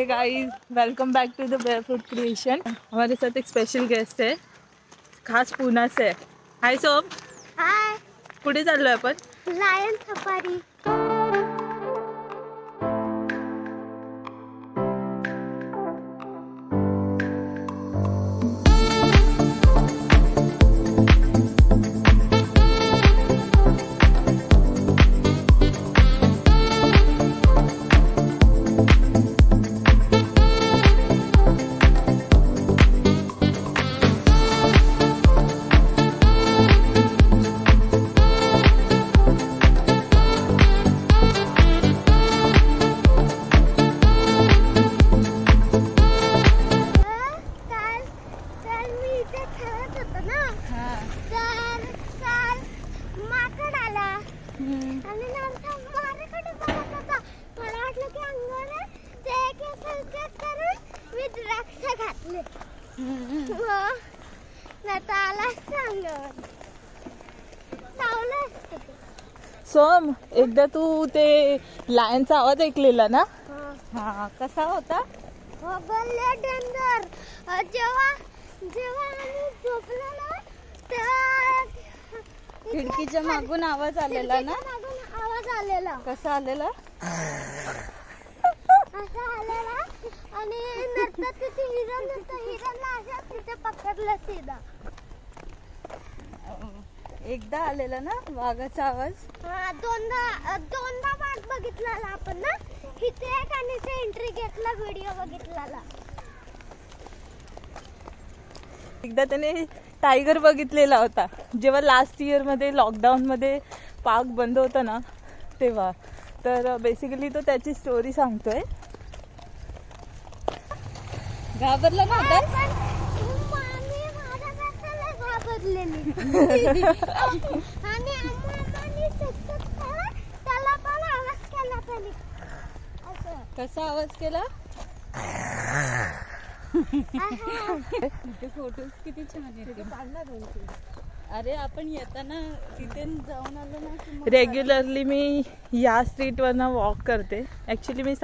Guys, welcome back to the Barefoot Creation. हमारे साथ एक स्पेशल गेस्ट है, खास पुणे से। हाय सोम। हाय। कुठे चाललोय आपण? Lion safari. सोम, एकदा तू ते लायनचा आवाज ऐकलेला ना? हा, कसा होता? डेंजर। जेव्हा जेव्हा आम्ही झोपलो ना तेव्हा खिडकीच्या मागून आवाज आलेला ना? आवाज आलेला। कसा आलेला? असा आलेला आणि नंतर तिथे हिरण होतं, हिरणला अशा तिथे पकडलं सीधा। एकदा आलेला ना वाघाचा आवाज? हा, दोनदा वाघ बघितलेला आपण ना, इथे एक आणि ते एंट्री गेटला व्हिडिओ बघितलेला। एकदा त्याने टायगर बघितलेला होता जेव्हा लास्ट इयर मध्ये लॉकडाऊन मध्ये पार्क बंद होता ना तेव्हा। तर बेसिकली तो त्याची स्टोरी सांगतोय। घाबरला ना आता? आणि आम्ही त्याला पण आवाज केला पाहिजे। कसा आवाज केला? तिथे फोटोज किती छान येते। अरे आपण येताना तिथे जाऊन आलो ना। रेग्युलरली मी या स्ट्रीट वरनं वॉक करते। ऍक्च्युली मी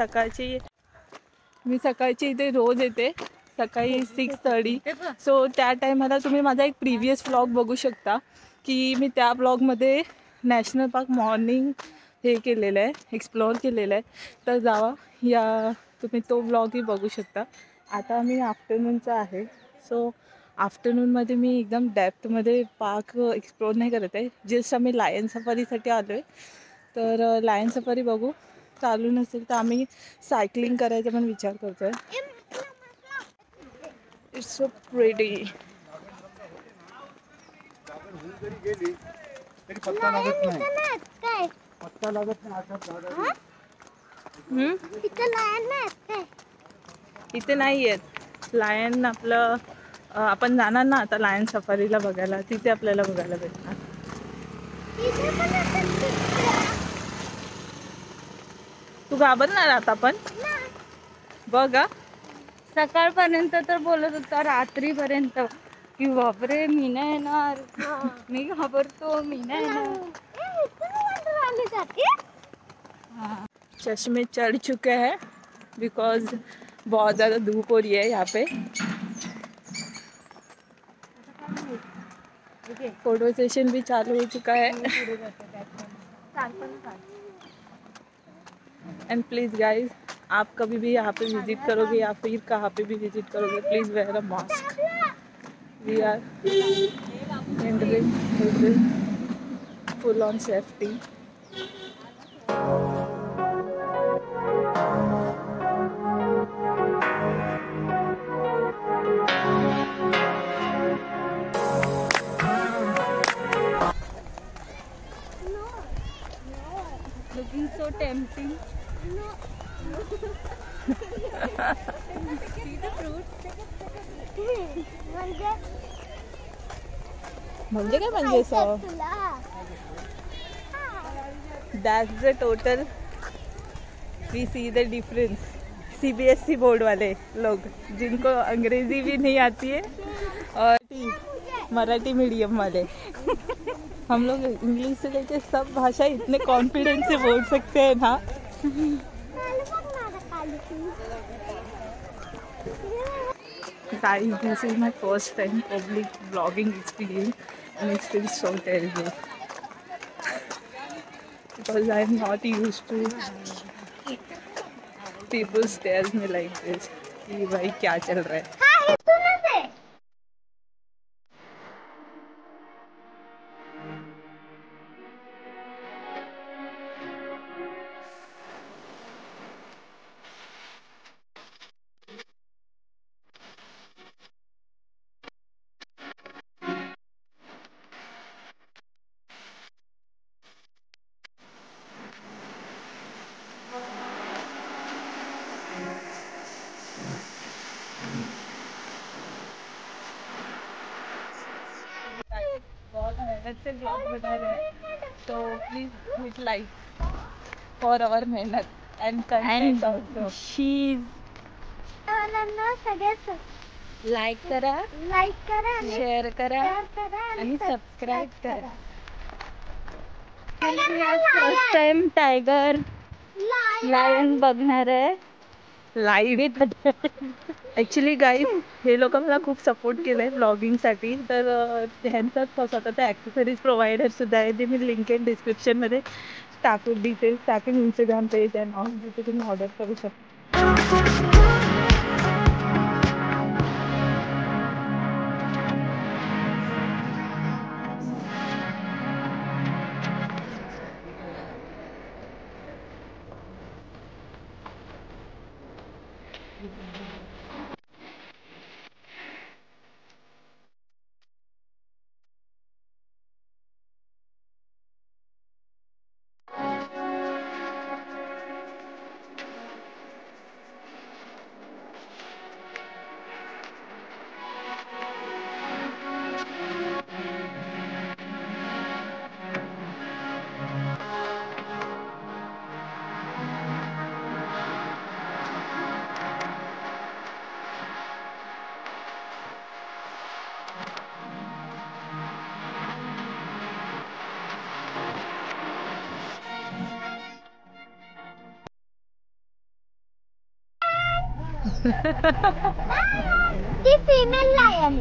सकाळची इथे रोज येते, सकाळी 6:30। सो त्या टायमाला तुम्ही माझा एक प्रिव्हियस व्लॉग बघू शकता की मी त्या व्लॉगमध्ये नॅशनल पार्क मॉर्निंग हे केलेलं आहे, एक्सप्लोअर केलेलं आहे। तर जावा, या तुम्ही तो व्लॉगही बघू शकता। आता मी आफ्टरनूनचा आहे, सो आफ्टरनूनमध्ये मी एकदम डेप्थमध्ये पार्क एक्सप्लोअर नाही करत आहे। जस्ट आम्ही लायन सफारीसाठी आलो आहे। तर लायन सफारी बघू, चालू नसेल तर आम्ही सायकलिंग करायचा पण विचार करतो आहे। It's so pretty. पत्ता लागत नाही। इथे लायन नाही, इथे नाही आहेत लायन। आपलं आपण जाणार ना आता लायन सफारीला बघायला, तिथे आपल्याला बघायला भेटणार। तू घाबरणार आता पण बघा। सकाळपर्यंत तर बोलत होता रात्रीपर्यंत की बापरे मी नाही येणार, मी घाबरतो, मी नाही येणार। चश्मे चढ़ चुके हैं बिकॉज बहुत ज़्यादा धूप हो रही है यहाँ पे। फोटो सेशन भी चालू हो चुका है। एंड प्लीज़ गाइज, आप कभी भी यहाँ पे विजिट करोगे या फिर कहाँ पे भी विजिट करोगे, please wear a mask. We are entering with full on safety. Looking so tempting. See the fruit. म्हणजे काय म्हणजे so that's the total we see the difference। CBSE board वाले लोग जिनको अंग्रेजी भी नहीं आती है और मराठी मीडियम वाले हम लोग इंग्लिश से लेके सब भाषा इतने कॉन्फिडेंस से बोल सकते हैं ना। Guys, this is my first time public vlogging experience and it feels so terrible because I'm not used to people stares me like this कि भाई क्या चल रहा है. हाँ, इथूनच आहे. बहुत मेहनत से ब्लॉग बना रहे हैं तो प्लीज हिट लाइक फॉर आवर मेहनत एंड कंटेंट ऑल्सो. मुलांना सगळ्यात लाईक करा, लाईक करा आणि शेअर करा शेअर करा आणि सबस्क्राईब करा. फर्स्ट टाइम टायगर लायन बघणार आहे लाईव्ह. ॲक्च्युली गाईज हे लोक मला खूप सपोर्ट केलं आहे ब्लॉगिंगसाठी, तर ह्यांचाच स्वतःचा ॲक्सेसरीज प्रोव्हायडर सुद्धा आहे जे मी लिंक इन डिस्क्रिप्शनमध्ये टाकून डिटेल्स टाकून इंस्टाग्राम पेज आहे नाव जिथे तुम्ही ऑर्डर करू शकता. ती फिमेल लायन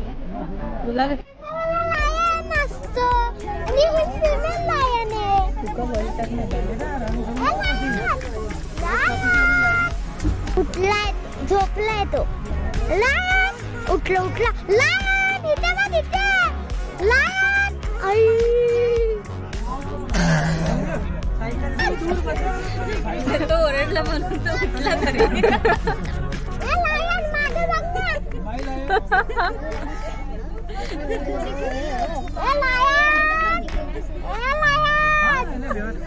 तुला लायन असतो आणि ही फिमेल लायन आहे. उठलाय, झोपलाय तो. लायन उठला उठला. लायन इथे बघ इथे. लायन तो ओरडला म्हणून तो उठला घरी. लायन मागे बघ ना. लायन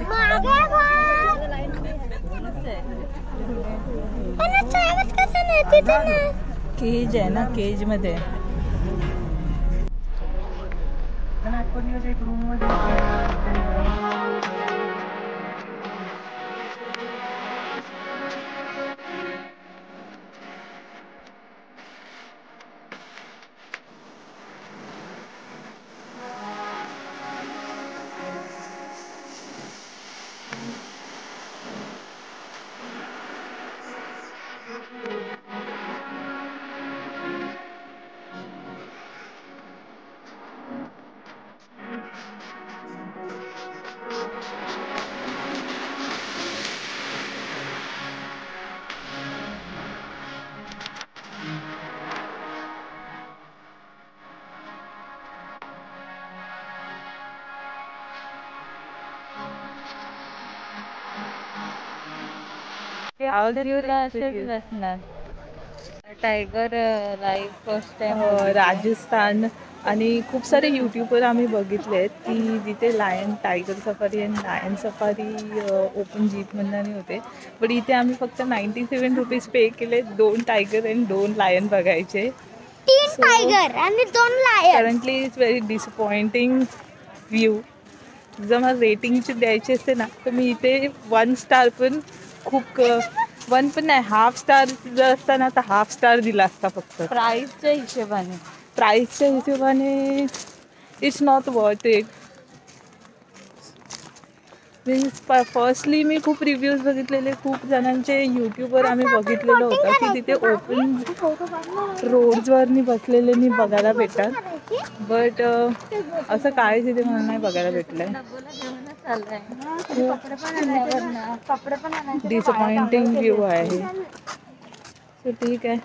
मागे बघ. कसं नाही तिथे ना. केज आहे ना, केज मध्ये tiger live first time Rajasthan आणि खूप सारे यूट्यूबर आम्ही बघितले आहेत की जिथे लायन टायगर सफारी आणि लायन सफारी ओपन जीपमधनं होते, पण इथे आम्ही फक्त 97 रुपीज पे केले 2 टायगर आणि 2 लायन बघायचे. 3 टायगर आणि 2 lion. Currently it's very disappointing view. जर मला रेटिंगची द्यायची असते ना तर मी इथे 1 स्टार पण खूप 1 पण नाही, हाफ स्टार जर असता ना तर हाफ स्टार दिला असता फक्त. प्राइसच्या हिशोबाने. प्राईसच्या हिशोबाने it's not worth it. Means firstly मी खूप रिव्ह्यूज बघितलेले, खूप जणांचे यूट्यूबवर आम्ही बघितलेलं होतं की तिथे ओपन रोड्सवरनी बसलेले बघायला भेटतात. बट असं काय तिथे मला नाही बघायला भेटलंय. कपडे पण आणायचे. डिसअपॉइंटिंग व्ह्यू आहे. सो ठीक आहे.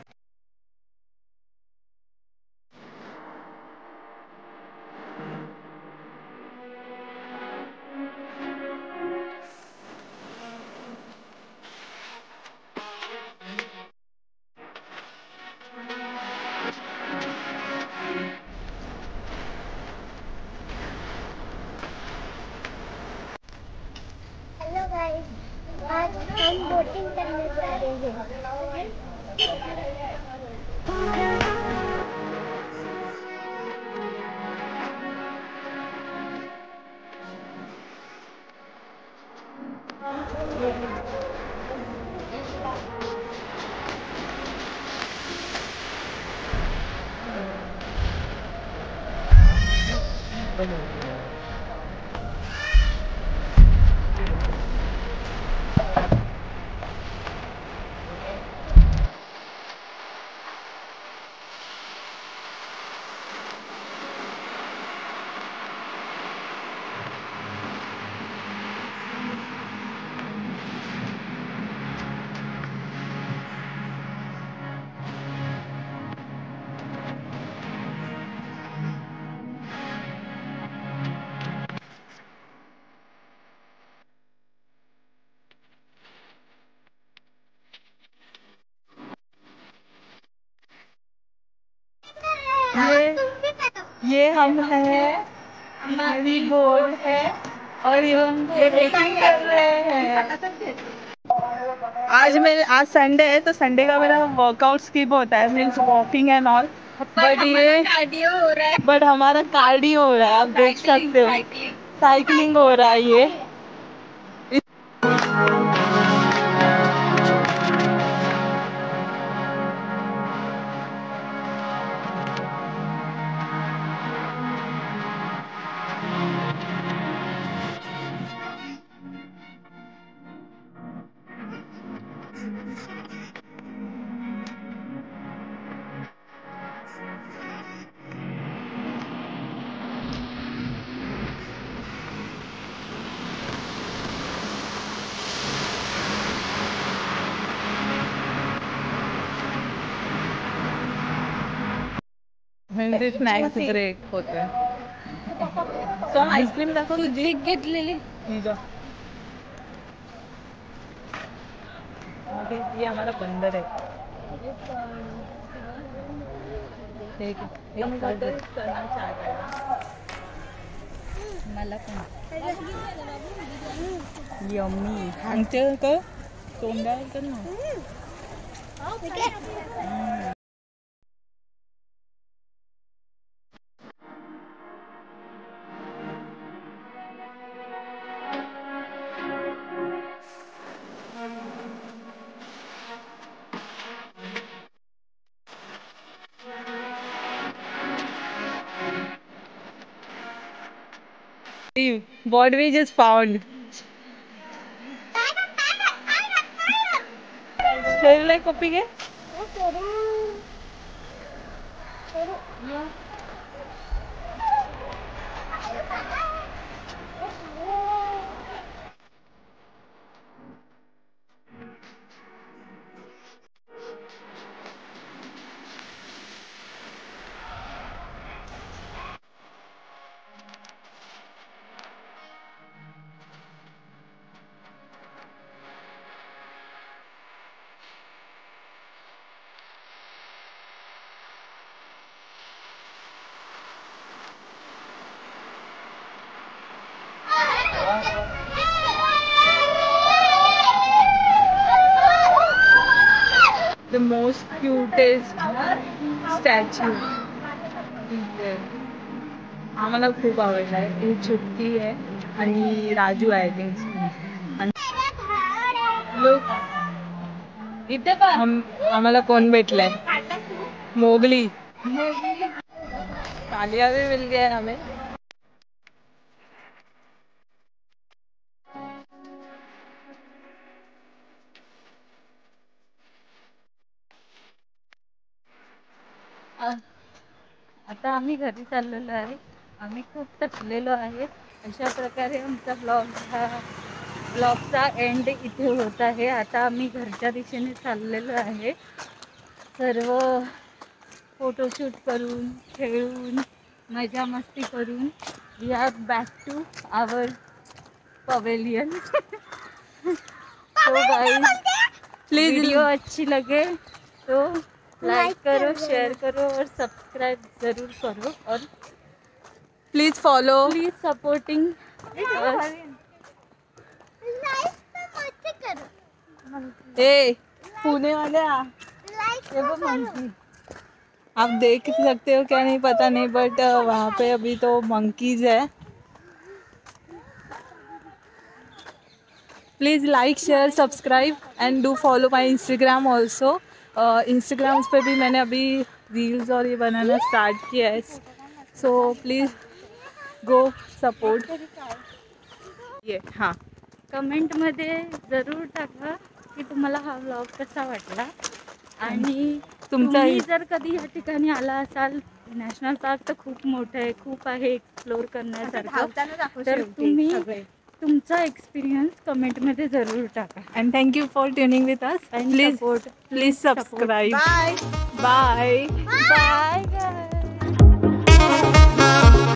हेलो गाइस, आज हम बोटिंग करने जा रहे हैं. ये हम हैं, हमारी बोट है और हम बोटिंग कर रहे हैं. आज संडे है तो संडे का मेरा वर्कआउट स्किप होता है, means walking end all. But ये कार्डियो हो रहा है. बट हमारा कार्डियो हो रहा है, आप देख सकते हो. साइकिलिंग हो रहा है ये. म्हणजे स्नॅक्स ब्रेक होते. सो आईस्क्रीम दाखव तुझी घेतलेली. ये हमारा बंदर है. मला पण यम्मी. आमचं का तोंडावर कर ना. What we just found. खेळलंय कॉपी घे. The most cutest statue is there. आम्हाला खूप आवडला आहे. ही छुट्टी आहे आणि राजू आहे थिंक. लोक इथे पण आम्हाला कोण भेटलंय. मोगली. कालिया भी मिल गया हमें. आता आम्ही घरी चाललेलो आहे. आम्ही खूप थकलेलो आहे. अशा प्रकारे आमचा ब्लॉगचा एंड इथे होत आहे. आता आम्ही घरच्या दिशेने चाललेलो आहे. सर्व फोटोशूट करून, खेळून, मजा मस्ती करून we are back to our pavilion. तो गाइस, प्लीज वीडियो अच्छी लगे तो लाइक करो, शेयर करो और सब्सक्राइब जरूर करो और प्लीज फॉलो. प्लीज सपोर्टिंग ए पुणे वाले आप देख सकते हो क्या नहीं पता नहीं, बट वहाँ पे अभी तो मंकीज है. Please like share subscribe and do follow my Instagram also. Instagram पे भी मैंने अभी रील्स और ये बनाना स्टार्ट किया है. So please go support. ये हाँ, कमेंटमध्ये जरूर टाका की तुम्हाला हा व्लॉग कसा वाटला. आणि तुमचा तुम्ही जर कधी या ठिकाणी आला असाल, नॅशनल पार्क तर खूप मोठं आहे, खूप आहे एक्सप्लोर करण्यासारखं. तर तुम्ही तुमचा एक्सपिरियन्स कमेंटमध्ये जरूर टाका. and thank you for tuning with us. And Please support. please subscribe. Bye. Bye. Bye.